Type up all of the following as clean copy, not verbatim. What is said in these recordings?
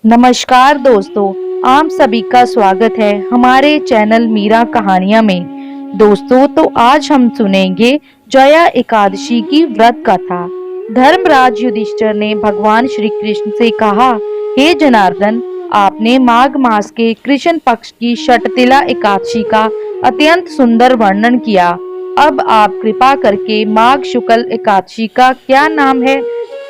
नमस्कार दोस्तों, आप सभी का स्वागत है हमारे चैनल मीरा कहानियां में। दोस्तों, तो आज हम सुनेंगे जया एकादशी की व्रत कथा। धर्मराज युधिष्ठिर ने भगवान श्री कृष्ण से कहा, हे जनार्दन, आपने माघ मास के कृष्ण पक्ष की षटतिला एकादशी का अत्यंत सुंदर वर्णन किया। अब आप कृपा करके माघ शुक्ल एकादशी का क्या नाम है,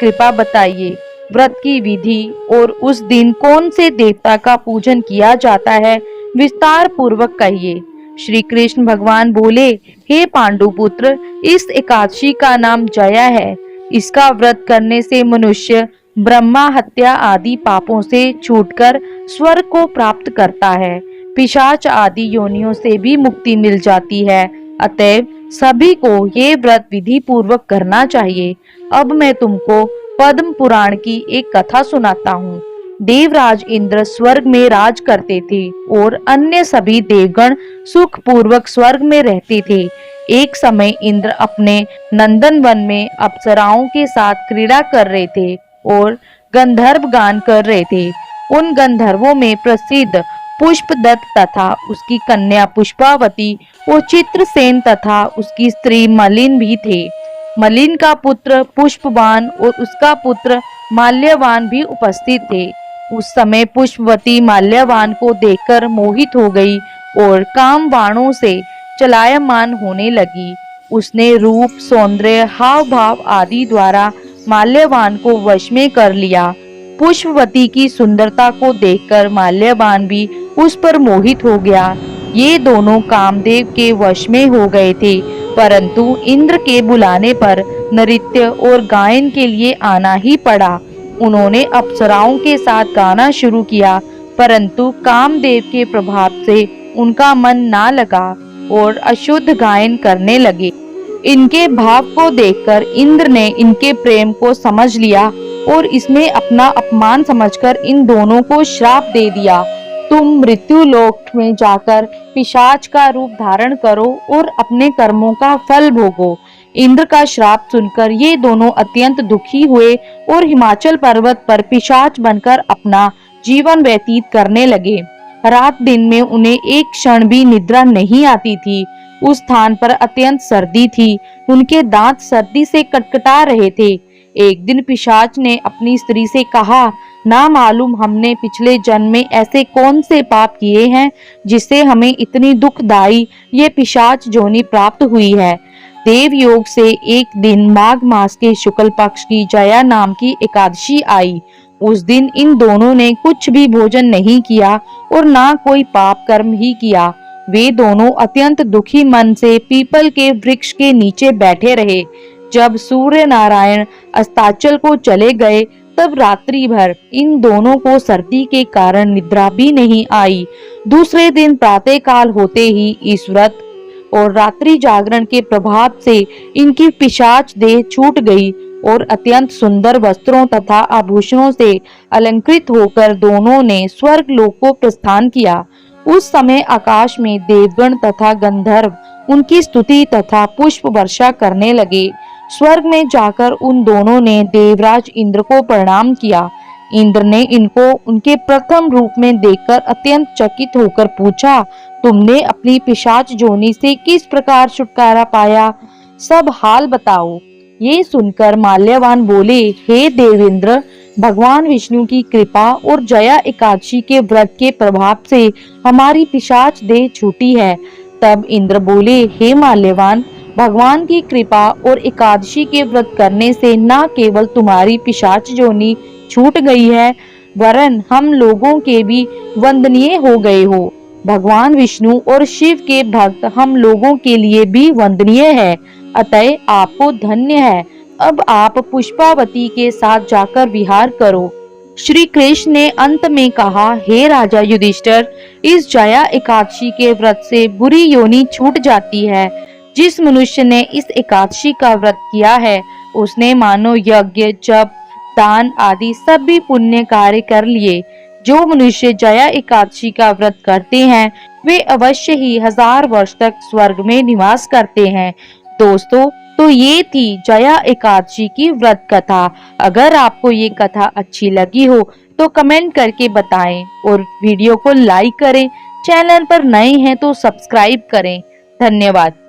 कृपा बताइए। व्रत की विधि और उस दिन कौन से देवता का पूजन किया जाता है, विस्तार पूर्वक कहिए। श्री कृष्ण भगवान बोले, हे पांडुपुत्र, इस एकादशी का नाम जया है। इसका व्रत करने से मनुष्य ब्रह्मा हत्या आदि पापों से छूटकर स्वर्ग को प्राप्त करता है। पिशाच आदि योनियों से भी मुक्ति मिल जाती है। अतएव सभी को ये व्रत विधि पूर्वक करना चाहिए। अब मैं तुमको पद्म पुराण की एक कथा सुनाता हूँ। देवराज इंद्र स्वर्ग में राज करते थे और अन्य सभी देवगण सुख पूर्वक स्वर्ग में रहते थे। एक समय इंद्र अपने नंदन वन में अप्सराओं के साथ क्रीड़ा कर रहे थे और गंधर्व गान कर रहे थे। उन गंधर्वों में प्रसिद्ध पुष्पदत्त तथा उसकी कन्या पुष्पावती और चित्रसेन तथा उसकी स्त्री मलिन भी थे। मलिन का पुत्र पुष्पवान और उसका पुत्र माल्यवान भी उपस्थित थे। उस समय पुष्पवती माल्यवान को देखकर मोहित हो गई और काम बाणों से चलायमान होने लगी। उसने रूप, सौंदर्य, हाव भाव आदि द्वारा माल्यवान को वश में कर लिया। पुष्पवती की सुंदरता को देखकर माल्यवान भी उस पर मोहित हो गया। ये दोनों कामदेव के वश में हो गए थे, परंतु इंद्र के बुलाने पर नृत्य और गायन के लिए आना ही पड़ा। उन्होंने अप्सराओं के साथ गाना शुरू किया, परंतु कामदेव के प्रभाव से उनका मन ना लगा और अशुद्ध गायन करने लगे। इनके भाव को देखकर इंद्र ने इनके प्रेम को समझ लिया और इसमें अपना अपमान समझकर इन दोनों को श्राप दे दिया। तुम मृत्यु लोक में जाकर पिशाच का रूप धारण करो और अपने कर्मों का फल भोगो। इंद्र का श्राप सुनकर ये दोनों अत्यंत दुखी हुए और हिमाचल पर्वत पर पिशाच बनकर अपना जीवन व्यतीत करने लगे। रात दिन में उन्हें एक क्षण भी निद्रा नहीं आती थी। उस स्थान पर अत्यंत सर्दी थी। उनके दांत सर्दी से कटकटा रहे थे। एक दिन पिशाच ने अपनी स्त्री से कहा, ना मालूम हमने पिछले जन्म में ऐसे कौन से पाप किए हैं जिससे हमें इतनी दुखदायी ये पिशाच जोनी प्राप्त हुई है। देवयोग से एक दिन माघ मास के शुक्ल पक्ष की जया नाम की एकादशी आई। उस दिन इन दोनों ने कुछ भी भोजन नहीं किया और ना कोई पाप कर्म ही किया। वे दोनों अत्यंत दुखी मन से पीपल के वृक्ष के नीचे बैठे रहे। जब सूर्य नारायण अस्ताचल को चले गए तब रात्रि भर इन दोनों को सर्दी के कारण निद्रा भी नहीं आई। दूसरे दिन प्रातः काल होते ही इस व्रत और रात्रि जागरण के प्रभाव से इनकी पिशाच देह छूट गई और अत्यंत सुंदर वस्त्रों तथा आभूषणों से अलंकृत होकर दोनों ने स्वर्ग लोक को प्रस्थान किया। उस समय आकाश में देवगण तथा गंधर्व उनकी स्तुति तथा पुष्प वर्षा करने लगे। स्वर्ग में जाकर उन दोनों ने देवराज इंद्र को प्रणाम किया। इंद्र ने इनको उनके प्रथम रूप में देखकर अत्यंत चकित होकर पूछा, तुमने अपनी पिशाच जोनी से किस प्रकार छुटकारा पाया, सब हाल बताओ। ये सुनकर माल्यवान बोले, हे देवेंद्र, भगवान विष्णु की कृपा और जया एकादशी के व्रत के प्रभाव से हमारी पिशाच देह छूटी है। तब इंद्र बोले, हे माल्यवान, भगवान की कृपा और एकादशी के व्रत करने से न केवल तुम्हारी पिशाच जोनी छूट गई है, वरन हम लोगों के भी वंदनीय हो गए हो। भगवान विष्णु और शिव के भक्त हम लोगों के लिए भी वंदनीय है। अतः आपको धन्य है। अब आप पुष्पावती के साथ जाकर विहार करो। श्री कृष्ण ने अंत में कहा, हे राजा युधिष्ठिर, इस जया एकादशी के व्रत से बुरी योनि छूट जाती है। जिस मनुष्य ने इस एकादशी का व्रत किया है उसने मानो यज्ञ, जप, दान आदि सभी पुण्य कार्य कर लिए। जो मनुष्य जया एकादशी का व्रत करते हैं वे अवश्य ही 1000 वर्ष तक स्वर्ग में निवास करते हैं। दोस्तों, तो ये थी जया एकादशी की व्रत कथा। अगर आपको ये कथा अच्छी लगी हो तो कमेंट करके बताएं और वीडियो को लाइक करें। चैनल पर नए हैं तो सब्सक्राइब करें। धन्यवाद।